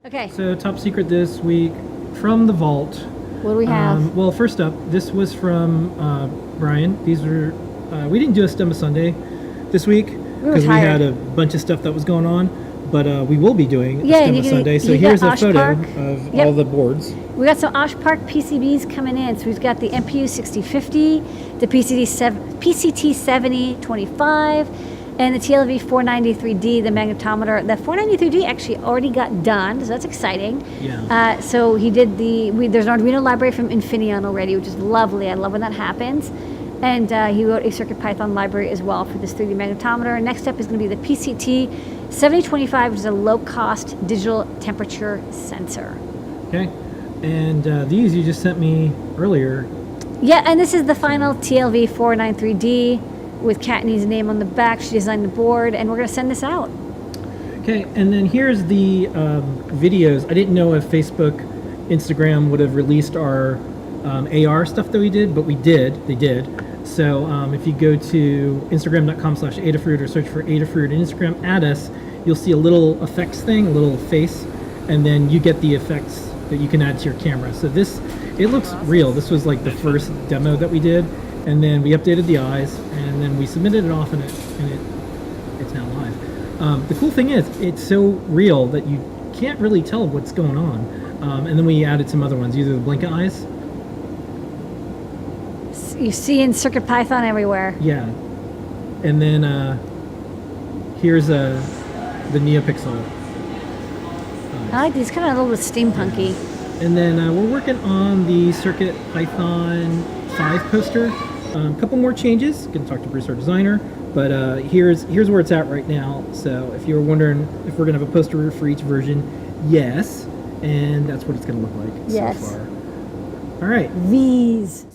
Okay. So top secret this week from the vault. What do we have? Well, first up, this was from Brian. These were we didn't do a STEM Sunday this week because we had a bunch of stuff that was going on, but we will be doing a STEM Sunday. So here's a photo of all the boards. We got some Osh Park PCBs coming in. So we've got the MPU 6050, the PCT 7025, and the TLV 493D, the magnetometer. The 493D actually already got done, so that's exciting. Yeah. So he did there's an Arduino library from Infineon already, which is lovely. I love when that happens. And he wrote a CircuitPython library as well for this 3D magnetometer. Next up is going to be the PCT 7025, which is a low-cost digital temperature sensor. Okay. And these you just sent me earlier. Yeah, and this is the final TLV 493D with Katney's name on the back. She designed the board, and we're going to send this out. Okay, and then here's the videos. I didn't know if Facebook, Instagram would have released our AR stuff that we did, but we did. They did. So if you go to instagram.com/Adafruit or search for Adafruit and Instagram, add us, you'll see a little effects thing, a little face, and then you get the effects that you can add to your camera. So it looks real. This was like the first demo that we did, and then we updated the eyes, and then we submitted it off, and it's now live. The cool thing is, it's so real that you can't really tell what's going on. And then we added some other ones, either the blinking eyes. You see in CircuitPython everywhere. Yeah. And then here's the NeoPixel. I like these, kind of a little bit steampunky. And then we're working on the CircuitPython 5 poster. A couple more changes. Gonna talk to Bruce, our designer. But here's where it's at right now. So if you were wondering if we're gonna have a poster for each version, yes. And that's what it's gonna look like so far. All right. These.